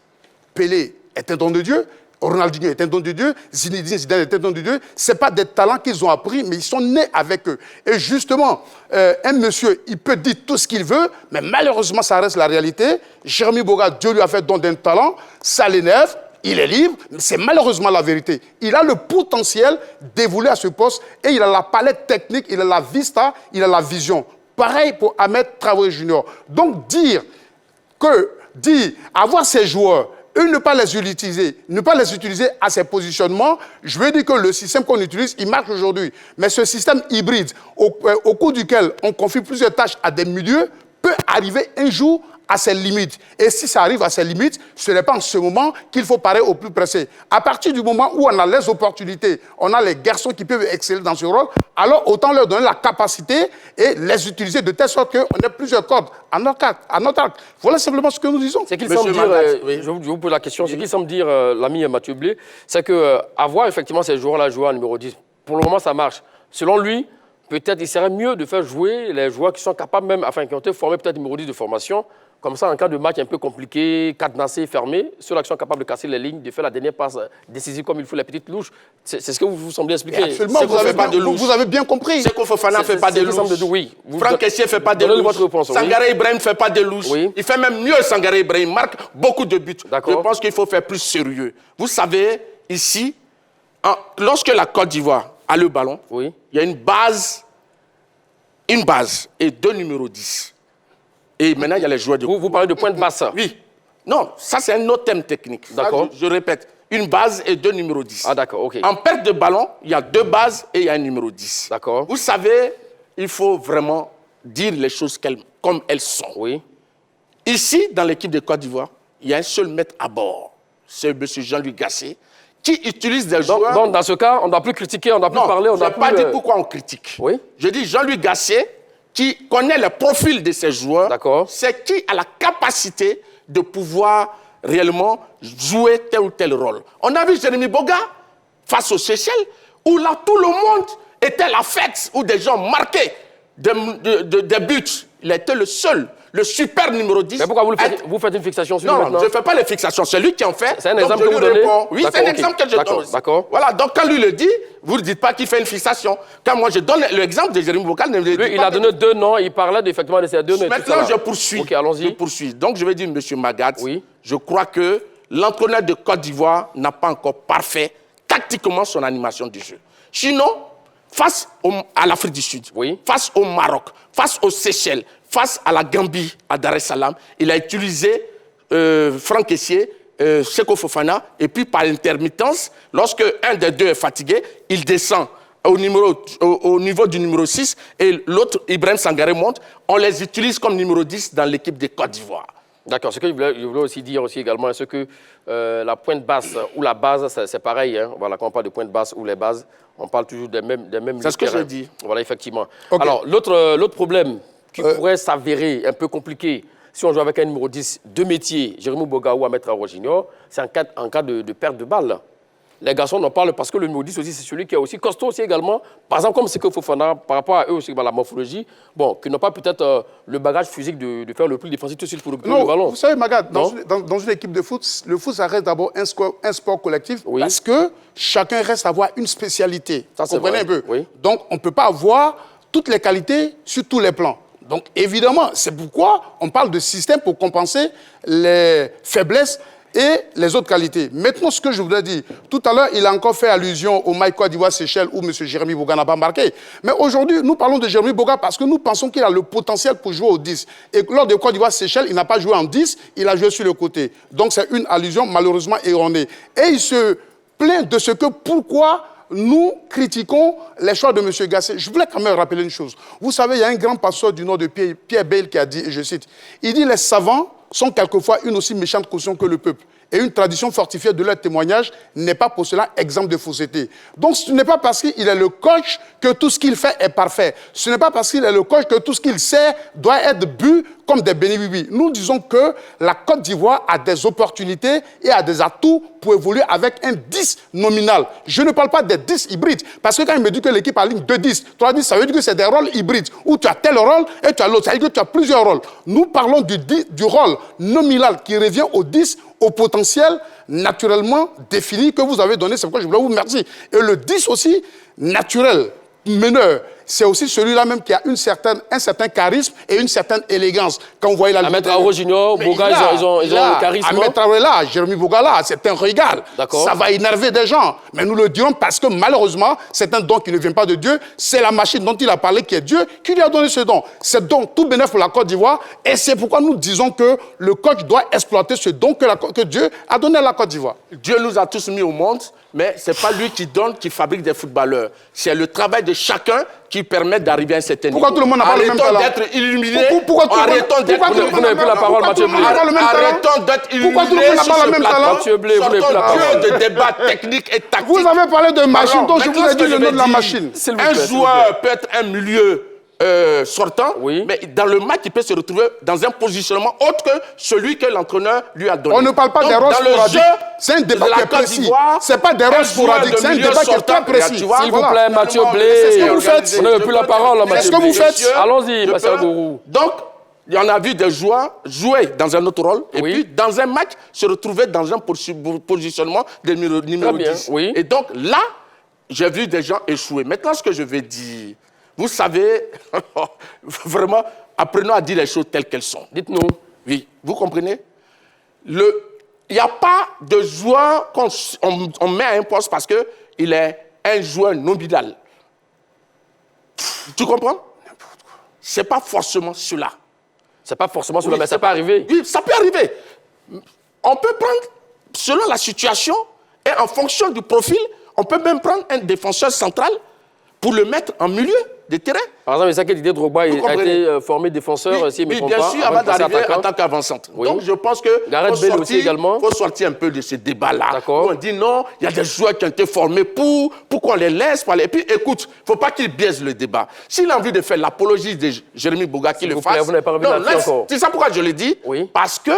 Pelé est un don de Dieu. Ronaldinho est un don de Dieu, Zinedine Zidane est un don de Dieu. Ce n'est pas des talents qu'ils ont appris, mais ils sont nés avec eux. Et justement, un monsieur, il peut dire tout ce qu'il veut, mais malheureusement, ça reste la réalité. Jérémy Boga, Dieu lui a fait don d'un talent, ça l'énerve, il est libre, mais c'est malheureusement la vérité. Il a le potentiel d'évoluer à ce poste et il a la palette technique, il a la vista, il a la vision. Pareil pour Ahmed Traoré Junior. Donc avoir ces joueurs, ne pas les utiliser à ces positionnements, je veux dire que le système qu'on utilise, il marche aujourd'hui. Mais ce système hybride, au cours duquel on confie plusieurs tâches à des milieux, peut arriver un jour à ses limites. Et si ça arrive à ses limites, ce n'est pas en ce moment qu'il faut parer au plus pressé. À partir du moment où on a les opportunités, on a les garçons qui peuvent exceller dans ce rôle, alors autant leur donner la capacité et les utiliser de telle sorte qu'on ait plusieurs cordes à notre arc. Voilà simplement ce que nous disons. C'est qu'il semble dire, je vous pose la question, ce qu'il semble dire l'ami Mathieu Blé, c'est qu'avoir effectivement ces joueurs-là jouer en numéro 10, pour le moment ça marche. Selon lui, peut-être il serait mieux de faire jouer les joueurs qui sont capables même, enfin qui ont été formés peut-être numéro 10 de formation. Comme ça, en cas de match un peu compliqué, cadenassé, fermé, ceux-là qui sont capables de casser les lignes, de faire la dernière passe décisive comme il faut, la petite louche. C'est ce que vous semblez expliquer. Et absolument, vous avez bien compris. C'est qu'on Fofana ne fait pas de louche. Oui. Franck Kessié ne fait pas de louche. Sangaré Ibrahim ne fait pas de louche. Oui. Il fait même mieux, Sangaré Ibrahim. Il marque beaucoup de buts. Je pense qu'il faut faire plus sérieux. Vous savez, ici, lorsque la Côte d'Ivoire a le ballon, il y a une base et deux numéros 10. Et maintenant, il y a les joueurs de... Vous parlez de point de basse. Oui. Non, ça, c'est un autre thème technique. D'accord. Je répète. une base et 2 numéros 10. Ah, d'accord, ok. En perte de ballon, il y a 2 bases et il y a un numéro 10. D'accord. Vous savez, il faut vraiment dire les choses comme elles sont. Oui. Ici, dans l'équipe de Côte d'Ivoire, il y a un seul maître à bord. C'est M. Jean-Louis Gasset, qui utilise des joueurs... Donc, dans ce cas, on ne doit plus critiquer, on ne doit plus parler, on je ne doit n'ai pas plus... dit pourquoi on critique. Oui. Je dis Jean-Louis Gasset, qui connaît le profil de ces joueurs. D'accord. C'est qui a la capacité de pouvoir réellement jouer tel ou tel rôle. On a vu Jérémy Boga face aux Seychelles, où là, tout le monde était à la fête, où des gens marquaient des buts. Il était le seul, le super numéro 10. Mais pourquoi vous faites une fixation sur lui Non, maintenant? je ne fais pas les fixations, c'est lui qui en fait. C'est un Donc, exemple je que vous lui donnez? réponds. Oui, c'est un D'accord, exemple ok. que je donne aussi. D'accord. Voilà, donc quand lui le dit, vous ne dites pas qu'il fait une fixation. Quand moi je donne l'exemple de Jérémy Boga, Lui, il a donné 2 noms, il parlait effectivement de ces 2 noms. Maintenant, je poursuis. Ok, allons-y. Je poursuis. Donc, je vais dire, M. Magat, Oui. je crois que l'entraîneur de Côte d'Ivoire n'a pas encore parfait tactiquement son animation du jeu. Sinon, face à l'Afrique du Sud, Oui. face au Maroc, face aux Seychelles, face à la Gambie, à Dar es Salaam, il a utilisé Franck Kessié, Seko Fofana, et puis par intermittence, lorsque un des deux est fatigué, il descend au niveau du numéro 6 et l'autre, Ibrahim Sangaré, monte. On les utilise comme numéro 10 dans l'équipe de Côte d'Ivoire. D'accord. Ce que je voulais aussi dire également, c'est que la pointe basse ou la base, c'est pareil. Hein. Voilà, quand on parle de pointe basse ou les bases, on parle toujours des mêmes C'est ce que terrains. je dis. Voilà, effectivement. Okay. Alors, l'autre problème qui pourrait s'avérer un peu compliqué si on joue avec un numéro 10 de métier, Jérémy Boga ou Ahmed Traoré Junior, c'est en cas de perte de balle. Les garçons en parlent parce que le numéro 10 aussi, c'est celui qui est aussi costaud aussi également. Par exemple, comme Seko Fofana, par rapport à eux aussi, la morphologie, bon, qui n'ont pas peut-être le bagage physique de faire le plus défensif tout de suite pour le ballon. Vous savez, Magat, Non. dans une équipe de foot, le foot, ça reste d'abord un sport collectif Oui. parce que chacun reste à avoir une spécialité. Ça, Vous c'est comprenez vrai. un peu? Oui. Donc, on ne peut pas avoir toutes les qualités sur tous les plans. Donc, évidemment, c'est pourquoi on parle de système pour compenser les faiblesses et les autres qualités. Maintenant, ce que je voudrais dire, tout à l'heure, il a encore fait allusion au Mike Côte d'Ivoire Seychelles où M. Jérémy Boga n'a pas marqué. Mais aujourd'hui, nous parlons de Jérémy Boga parce que nous pensons qu'il a le potentiel pour jouer au 10. Et lors de Côte d'Ivoire Seychelles, il n'a pas joué en 10, il a joué sur le côté. Donc, c'est une allusion malheureusement erronée. Et il se plaint de ce que pourquoi nous critiquons les choix de M. Gasset. Je voulais quand même rappeler une chose. Vous savez, il y a un grand pasteur du nom de Pierre Bayle qui a dit, et je cite, il dit « Les savants sont quelquefois une aussi méchante caution que le peuple. Et une tradition fortifiée de leur témoignage n'est pas pour cela exemple de fausseté. » Donc ce n'est pas parce qu'il est le coach que tout ce qu'il fait est parfait. Ce n'est pas parce qu'il est le coach que tout ce qu'il sait doit être bu comme des béni-oui. Nous disons que la Côte d'Ivoire a des opportunités et a des atouts pour évoluer avec un 10 nominal. Je ne parle pas des 10 hybrides. Parce que quand il me dit que l'équipe a ligne 2-10, 3-10, ça veut dire que c'est des rôles hybrides. Où tu as tel rôle et tu as l'autre. Ça veut dire que tu as plusieurs rôles. Nous parlons du rôle nominal qui revient au 10, au potentiel naturellement défini que vous avez donné. C'est pourquoi je voulais vous remercier. Et le 10 aussi, naturel, meneur, c'est aussi celui-là même qui a un certain charisme et une certaine élégance. Quand vous voyez la Ahmed Traoré Junior, Boga, ils ont le charisme. Ahmed Traoré là, Jérémy Boga là, c'est un régal. D'accord. Ça va énerver des gens. Mais nous le dirons parce que malheureusement, c'est un don qui ne vient pas de Dieu. C'est la machine dont il a parlé qui est Dieu qui lui a donné ce don. C'est donc tout bénéfice pour la Côte d'Ivoire. Et c'est pourquoi nous disons que le coach doit exploiter ce don que Dieu a donné à la Côte d'Ivoire. Dieu nous a tous mis au monde, mais ce n'est pas lui qui donne, qui fabrique des footballeurs. C'est le travail de chacun qui permet d'arriver à un certain niveau. Pourquoi tout le monde n'a pas le même talent? Arrêtons d'être illuminés. Arrêtons d'être... Vous n'avez plus la parole, Mathieu Blé. Arrêtons d'être illuminés. Pourquoi tout le monde n'a pas le même talent? Mathieu Blé, vous n'avez plus la parole. Sortons de débats techniques et tactiques. Vous avez parlé de machine, donc je Maintenant, vous ai ce que dit le je nom vais de la dire, machine. S'il vous Un plaît, s'il vous joueur peut être un milieu sortant, Oui. mais dans le match, il peut se retrouver dans un positionnement autre que celui que l'entraîneur lui a donné. On ne parle pas Donc, des rôles dans le sporadiques. jeu C'est un débat de la qui est Côte précis. d'Ivoire, C'est pas des un rôles joueur sporadiques, de c'est un milieu débat qui est sortant, très précis. tu vois. S'il vous Voilà. plaît, Mathieu Blé. C'est ce que vous faites. Vous n'avez plus la parole, Mathieu Est-ce que vous Blé. faites? Allons-y, Je Pascal peux. Gourou. Donc, il y en a vu des joueurs jouer dans un autre rôle et Oui. puis dans un match se retrouver dans un positionnement de numéro bien, 10. oui. Et donc là, j'ai vu des gens échouer. Maintenant, ce que je vais dire, vous savez, vraiment, apprenons à dire les choses telles qu'elles sont. Dites-nous. Oui, vous comprenez? Il n'y a pas de joueur qu'on met à un poste parce qu'il est un joueur nominal. Tu comprends? Ce n'est pas forcément cela. C'est pas forcément cela, Oui, mais ça peut arriver. Oui, ça peut arriver. On peut prendre, selon la situation, Et en fonction du profil, on peut même prendre un défenseur central pour le mettre en milieu de terrain. Par exemple, Issa Didier Drogba a été formé défenseur, si je ne me trompe pas. Bien sûr, avant d'arriver en tant qu'avancante. Oui. Donc je pense qu'il faut sortir un peu de ce débat-là. On dit non, il y a des joueurs qui ont été formés pour qu'on les laisse parler. Et puis écoute, il ne faut pas qu'il biaise le débat. S'il a envie de faire l'apologie de Jérémy Boga, qu'il le fasse. Vous n'avez pas revu là-dessus encore. C'est ça pourquoi je le dis. Parce que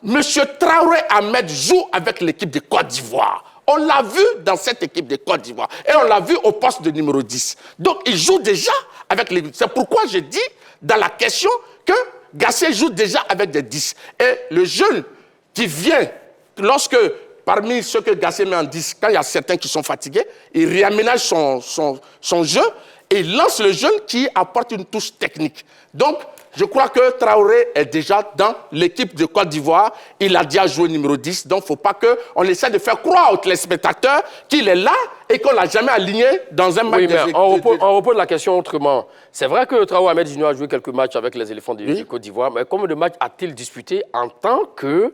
M. Traoré Ahmed joue avec l'équipe de Côte d'Ivoire. On l'a vu dans cette équipe de Côte d'Ivoire. Et on l'a vu au poste de numéro 10. Donc, il joue déjà avec les... C'est pourquoi j'ai dit dans la question que Gassé joue déjà avec des 10. Et le jeune qui vient, lorsque, parmi ceux que Gassé met en 10, quand il y a certains qui sont fatigués, il réaménage son jeu et il lance le jeune qui apporte une touche technique. Donc, je crois que Traoré est déjà dans l'équipe de Côte d'Ivoire. Il a déjà joué numéro 10. Donc, il ne faut pas qu'on essaie de faire croire aux téléspectateurs qu'il est là et qu'on ne l'a jamais aligné dans un match. Oui, mais on repose la question autrement. C'est vrai que Traoré Ahmed Junior a joué quelques matchs avec les éléphants de Côte d'Ivoire, mais combien de matchs a-t-il disputé en tant que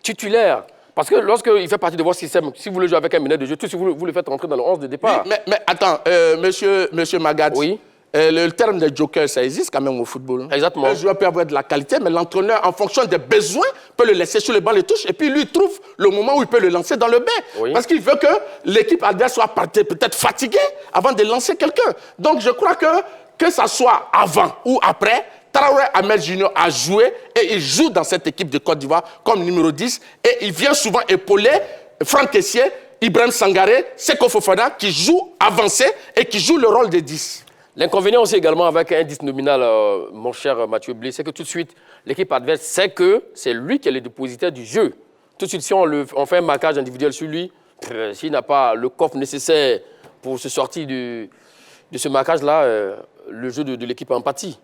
titulaire? Parce que lorsqu'il fait partie de votre système, si vous voulez jouer avec un meneur de jeu, tout si vous le faites rentrer dans le 11 de départ. Oui, mais attends, monsieur Magad. Oui. Le terme de joker, ça existe quand même au football. Exactement. Un joueur peut avoir de la qualité, mais l'entraîneur, en fonction des besoins, peut le laisser sur le banc, les touches, et puis lui, il trouve le moment où il peut le lancer dans le bain. Oui. Parce qu'il veut que l'équipe adverse soit peut-être fatiguée avant de lancer quelqu'un. Donc, je crois que ça soit avant ou après, Traoré Ahmed Junior a joué et il joue dans cette équipe de Côte d'Ivoire comme numéro 10. Et il vient souvent épauler Franck Kessié, Ibrahim Sangaré, Seko Fofana, qui joue avancé et qui joue le rôle de 10. L'inconvénient aussi également avec un 10 nominal, mon cher Mathieu Blé, c'est que tout de suite, l'équipe adverse sait que c'est lui qui est le dépositaire du jeu. Tout de suite, si on fait un marquage individuel sur lui, s'il n'a pas le coffre nécessaire pour se sortir de ce marquage-là, le jeu de l'équipe en pâtit.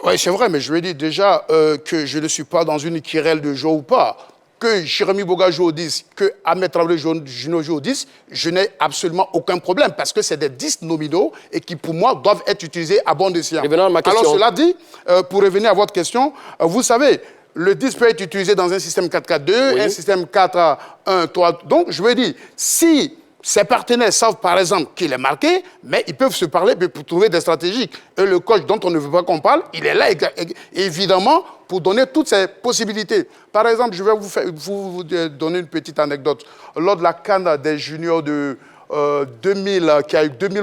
Oui, c'est vrai, mais je lui ai dit déjà que je ne suis pas dans une querelle de jeu ou pas. Que Jérémy Boga joue au 10, que Ahmed Traoré Junior joue au 10, je n'ai absolument aucun problème parce que c'est des 10 nominaux et qui, pour moi, doivent être utilisés à bon escient. Alors, cela dit, pour revenir à votre question, vous savez, le 10 peut être utilisé dans un système 4-4-2, un système 4-1-3. Donc, je veux dire, si ses partenaires savent, par exemple, qu'il est marqué, mais ils peuvent se parler pour trouver des stratégies. Et le coach dont on ne veut pas qu'on parle, il est là, évidemment, pour donner toutes ces possibilités. Par exemple, je vais vous donner une petite anecdote. Lors de la CAN des juniors de 2000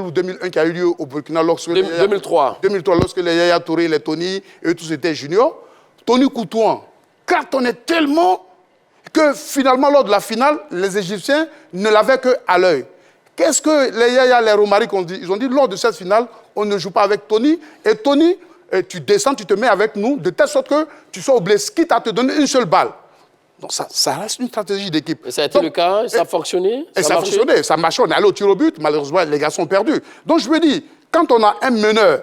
ou 2001 qui a eu lieu au Burkina, 2003. 2003, lorsque les Yaya Touré, les Tony, eux tous étaient juniors, Tony Koutouan cartonnait tellement que finalement, lors de la finale, les Égyptiens ne l'avaient qu'à l'œil. Qu'est-ce que les Yaya, les Romari ont dit? Ils ont dit, lors de cette finale, on ne joue pas avec Tony. Et Tony, tu descends, tu te mets avec nous, de telle sorte que tu sois obligé, quitte à te donner une seule balle. Donc ça reste une stratégie d'équipe. Et ça a été le cas, ça a fonctionné? Et ça a fonctionné, ça marchait, on est allé au tir au but, malheureusement, les gars sont perdus. Donc je me dis, quand on a un meneur,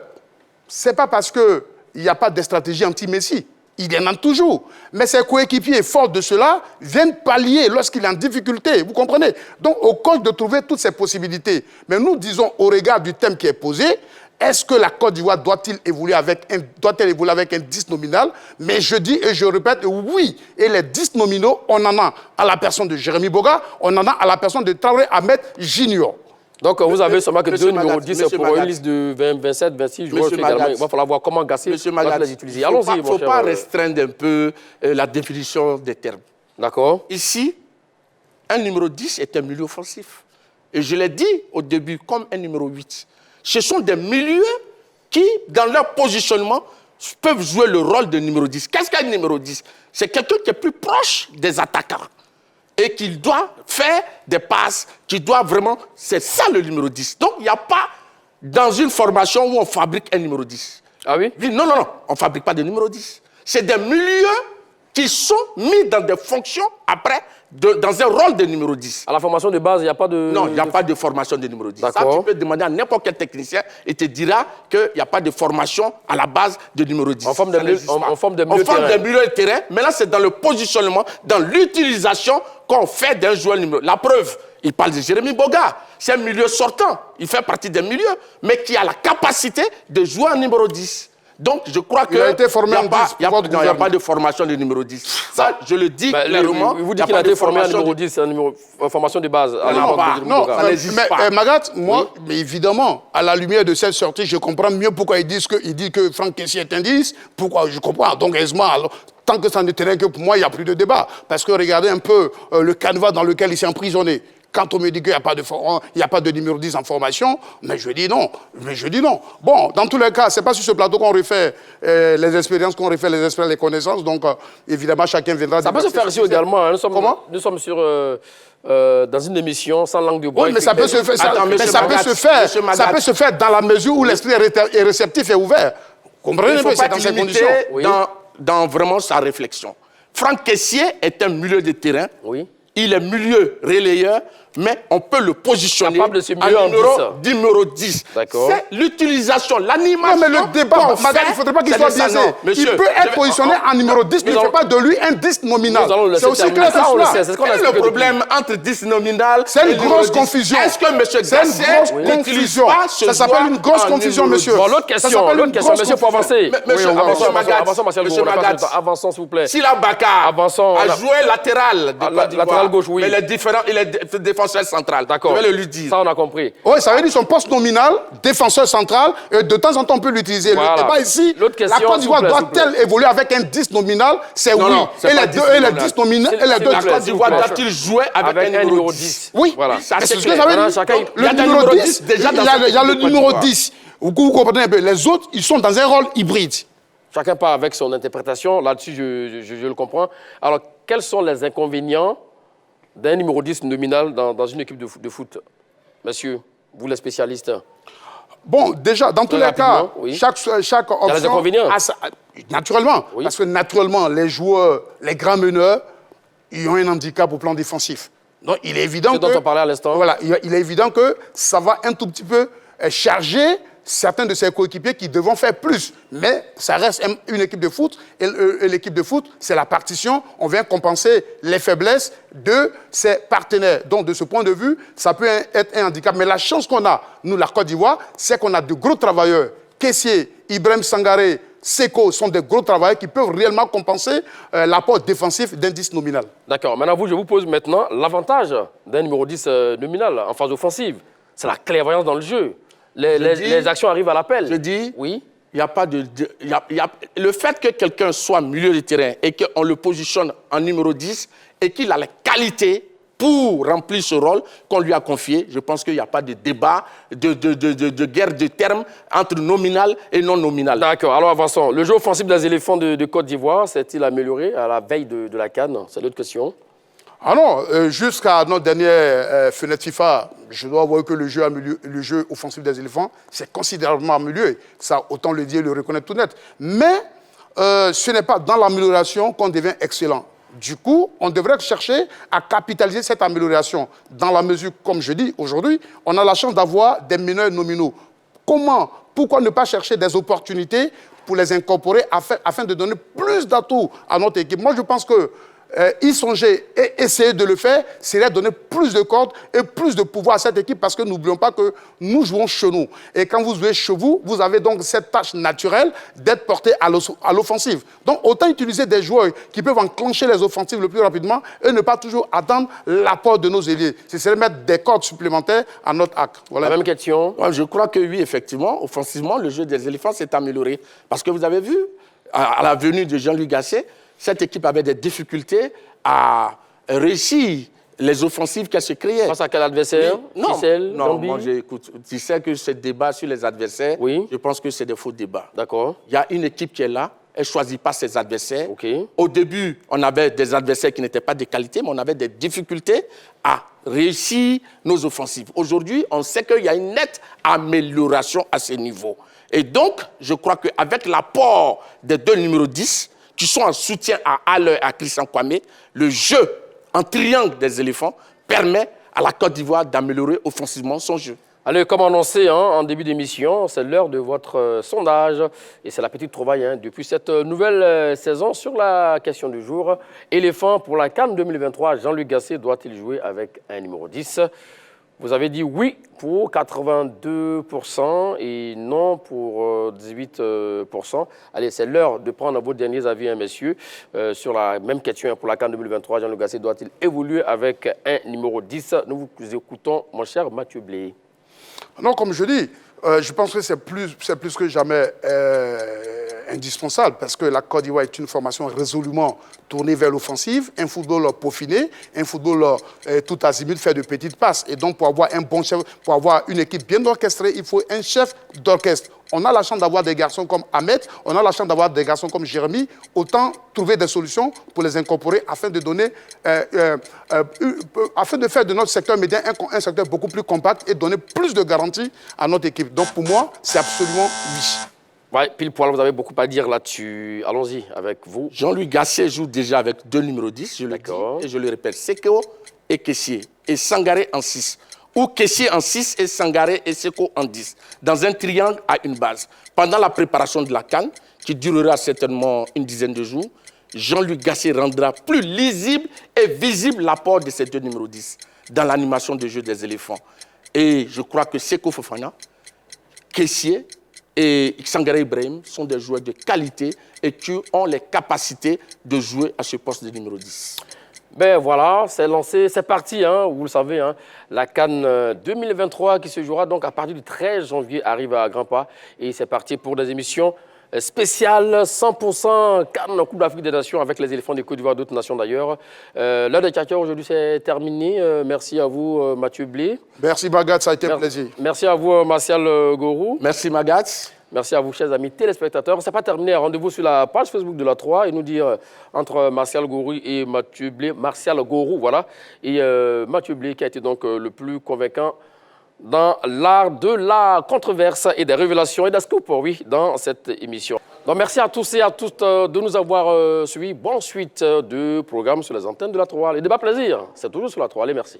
ce n'est pas parce qu'il n'y a pas de stratégie anti-Messi. Il y en a toujours. Mais ses coéquipiers, forts de cela, viennent pallier lorsqu'il est en difficulté. Vous comprenez? Donc, au coach de trouver toutes ces possibilités. Mais nous disons, au regard du thème qui est posé, est-ce que la Côte d'Ivoire doit-elle évoluer avec un 10 nominal? Mais je dis et je répète, oui. Et les 10 nominaux, on en a à la personne de Jérémy Boga, on en a à la personne de Traoré Ahmed Junior. Donc, vous avez seulement que deux numéros 10 pour une liste de 20, 27, 26 joueurs. Il va falloir voir comment Gassé va les utiliser. Allons-y, mon cher. Il ne faut pas restreindre un peu la définition des termes. D'accord. Ici, un numéro 10 est un milieu offensif. Et je l'ai dit au début, comme un numéro 8. Ce sont des milieux qui, dans leur positionnement, peuvent jouer le rôle de numéro 10. Qu'est-ce qu'un numéro 10? C'est quelqu'un qui est plus proche des attaquants. Et qu'il doit faire des passes, qu'il doit vraiment... C'est ça le numéro 10. Donc, il n'y a pas dans une formation où on fabrique un numéro 10. Ah oui? Non, on ne fabrique pas de numéro 10. C'est des milieux qui sont mis dans des fonctions après, dans un rôle de numéro 10. À la formation de base, il n'y a pas de... Non, il n'y a pas de formation de numéro 10. Ça, tu peux demander à n'importe quel technicien et te dira qu'il n'y a pas de formation à la base de numéro 10. On forme des milieux de terrain, mais là, c'est dans le positionnement, dans l'utilisation qu'on fait d'un joueur numéro. La preuve, il parle de Jérémy Boga. C'est un milieu sortant. Il fait partie des milieux, mais qui a la capacité de jouer en numéro 10. Donc, je crois que... Il a été formé en 10. Il n'y a pas de formation de numéro 10. Ça, je le dis clairement. Vous dites qu'il a été formé en numéro 10, en formation de base. Non, mais Magat, moi, mais évidemment, à la lumière de cette sortie, je comprends mieux pourquoi il dit que Franck Kessié est un 10. Pourquoi, je comprends. Donc, aisément, alors, tant que ça ne tenait que pour moi, il n'y a plus de débat. Parce que regardez un peu le canevas dans lequel il s'est emprisonné. Quand on me dit qu'il n'y a pas de numéro 10 en formation, mais je dis non. Bon, dans tous les cas, ce n'est pas sur ce plateau qu'on refait les expériences, qu'on refait les expériences, les connaissances. Donc, évidemment, chacun viendra... Ça peut se faire ici également. Hein. Comment? Nous sommes dans une émission sans langue de bois. Oui, mais ça peut se faire. Ça peut se faire dans la mesure où l'esprit est réceptif et ouvert. Comprenez un peu, c'est dans ces conditions. Dans vraiment sa réflexion. Franck Kessié est un milieu de terrain. Oui. Il est milieu relayeur, mais on peut le positionner capable de ce milieu en numéro 10. D'accord. C'est l'utilisation, l'animation. Non, mais le débat, madame, il ne faudrait pas qu'il soit biaisé. Il peut être positionné en numéro 10, mais il ne fait pas de lui un 10 nominal. C'est aussi clair que cela. Quel est le problème entre 10 nominal et numéro 10? C'est une grosse confusion. Est-ce que M. Gasset n'utilise pas ce Ça s'appelle une grosse confusion, monsieur. Bon, l'autre question, monsieur, il faut avancer. Avançons, s'il vous plaît. Sila Bakar a joué latéral de Côte d'Ivoire. Latéral gauche, oui. Mais il est défenseur central. D'accord. Je vais le lui dire. Ça, on a compris. Oui, ça veut dire son poste nominal, défenseur central, et de temps en temps, on peut l'utiliser. Voilà. Le débat ici, la Côte d'Ivoire doit-elle évoluer avec un 10 nominal? C'est oui. Et les 10 nominal, et les deux la Côte d'Ivoire doit-il jouer avec un numéro 10? Oui, voilà. C'est ce que ça veut dire. Le numéro 10, il y a le numéro 10. Vous comprenez un peu. Les autres, ils sont dans un rôle hybride. Chacun part avec son interprétation. Là-dessus, je le comprends. Alors, quels sont les inconvénients d'un numéro 10 nominal dans une équipe de foot? Monsieur, vous les spécialistes. Bon, déjà, dans tous les cas, oui. chaque option... Il y a les inconvénients. Naturellement. Oui. Parce que naturellement, les joueurs, les grands meneurs, ils ont un handicap au plan défensif. Donc, il est évident dont on parlait à l'instant. Voilà, il est évident que ça va un tout petit peu charger certains de ses coéquipiers qui devront faire plus. Mais ça reste une équipe de foot. Et l'équipe de foot, c'est la partition. On vient compenser les faiblesses de ses partenaires. Donc, de ce point de vue, ça peut être un handicap. Mais la chance qu'on a, nous, la Côte d'Ivoire, c'est qu'on a de gros travailleurs. Kessié, Ibrahim Sangaré, Seko sont des gros travailleurs qui peuvent réellement compenser l'apport défensif d'un 10 nominal. D'accord. Maintenant, je vous pose maintenant l'avantage d'un numéro 10 nominal en phase offensive. C'est la clairvoyance dans le jeu. Les actions arrivent à l'appel. Je dis, oui. Il n'y a pas de... le fait que quelqu'un soit milieu de terrain et qu'on le positionne en numéro 10 et qu'il a la qualité pour remplir ce rôle qu'on lui a confié, je pense qu'il n'y a pas de débat, de guerre de termes entre nominal et non nominal. D'accord, alors avançons. Le jeu offensif des éléphants de Côte d'Ivoire s'est-il amélioré à la veille de la CAN? C'est l'autre question. Ah non, jusqu'à notre dernière fenêtre FIFA, je dois avouer que le jeu offensif des éléphants s'est considérablement amélioré. Ça, autant le dire et le reconnaître tout net. Mais ce n'est pas dans l'amélioration qu'on devient excellent. Du coup, on devrait chercher à capitaliser cette amélioration. Dans la mesure, comme je dis aujourd'hui, on a la chance d'avoir des meneurs nominaux. Pourquoi ne pas chercher des opportunités pour les incorporer afin de donner plus d'atouts à notre équipe? Moi, je pense que y songer et essayer de le faire, c'est donner plus de cordes et plus de pouvoir à cette équipe parce que n'oublions pas que nous jouons chez nous. Et quand vous jouez chez vous, vous avez donc cette tâche naturelle d'être porté à l'offensive. Donc autant utiliser des joueurs qui peuvent enclencher les offensives le plus rapidement et ne pas toujours attendre l'apport de nos ailiers. C'est mettre des cordes supplémentaires à notre acte. Voilà. La même question. Je crois que oui, effectivement, offensivement, le jeu des éléphants s'est amélioré. Parce que vous avez vu, à la venue de Jean-Luc Gasset, cette équipe avait des difficultés à réussir les offensives qu'elle se créait. Face à quel adversaire? Non, moi j'écoute. Tu sais que ce débat sur les adversaires, oui. Je pense que c'est des faux débats. D'accord. Il y a une équipe qui est là, elle ne choisit pas ses adversaires. Okay. Au début, on avait des adversaires qui n'étaient pas de qualité, mais on avait des difficultés à réussir nos offensives. Aujourd'hui, on sait qu'il y a une nette amélioration à ce niveau. Et donc, je crois qu'avec l'apport des deux numéros 10, qui sont en soutien à Haller et à Christian Kwame, le jeu en triangle des éléphants permet à la Côte d'Ivoire d'améliorer offensivement son jeu. Allez, comme annoncé en début d'émission, c'est l'heure de votre sondage et c'est la petite trouvaille depuis cette nouvelle saison sur la question du jour. Éléphant pour la CAN 2023, Jean-Luc Gasset doit-il jouer avec un numéro 10? Vous avez dit oui pour 82% et non pour 18%. Allez, c'est l'heure de prendre vos derniers avis, hein, messieurs, sur la même question pour la CAN 2023. Jean-Luc Gasset doit-il évoluer avec un numéro 10? Nous vous écoutons, mon cher Mathieu Blé. Non, comme je dis, je pense que c'est plus que jamais indispensable parce que la Côte d'Ivoire est une formation résolument tournée vers l'offensive, un football peaufiné, un football tout azimut fait de petites passes. Et donc, pour avoir un bon chef, pour avoir une équipe bien orchestrée, il faut un chef d'orchestre. On a la chance d'avoir des garçons comme Ahmed, on a la chance d'avoir des garçons comme Jérémy. Autant trouver des solutions pour les incorporer afin de donner, afin de faire de notre secteur média un secteur beaucoup plus compact et donner plus de garanties à notre équipe. Donc pour moi, c'est absolument oui. Ouais, pile poil, vous avez beaucoup à dire là-dessus. Allons-y avec vous. Jean-Louis Gasset joue déjà avec 2 numéros 10, je le dis, et je le répète, Seko et Kessié, et Sangaré en 6. Ou Kessié en 6 et Sangaré et Seko en 10, dans un triangle à une base. Pendant la préparation de la CAN, qui durera certainement une dizaine de jours, Jean-Louis Gasset rendra plus lisible et visible l'apport de ces 2 numéros 10 dans l'animation de jeu des éléphants. Et je crois que Seko Fofana, Kessié et Sangaré Ibrahim sont des joueurs de qualité et qui ont les capacités de jouer à ce poste de numéro 10. Ben voilà, c'est lancé, c'est parti, hein, vous le savez, hein, la CAN 2023 qui se jouera donc à partir du 13 janvier arrive à grands pas et c'est parti pour des émissions spéciales 100% CAN Coupe d'Afrique des Nations avec les éléphants des Côte d'Ivoire, d'autres nations d'ailleurs. L'heure des Kaka aujourd'hui c'est terminé. Merci à vous Mathieu Blé. Merci Magat, ça a été un plaisir. Merci à vous Martial Gorou. Merci Magat. Merci à vous, chers amis téléspectateurs. Ce n'est pas terminé. Rendez-vous sur la page Facebook de la 3 et nous dire entre Martial Gorou et Mathieu Blé. Martial Gorou, voilà. Et Mathieu Blé qui a été donc le plus convaincant dans l'art de la controverse et des révélations et des scoops, oui, dans cette émission. Donc merci à tous et à toutes de nous avoir suivis. Bonne suite de programme sur les antennes de la 3. Les débats plaisir, c'est toujours sur la 3. Allez, merci.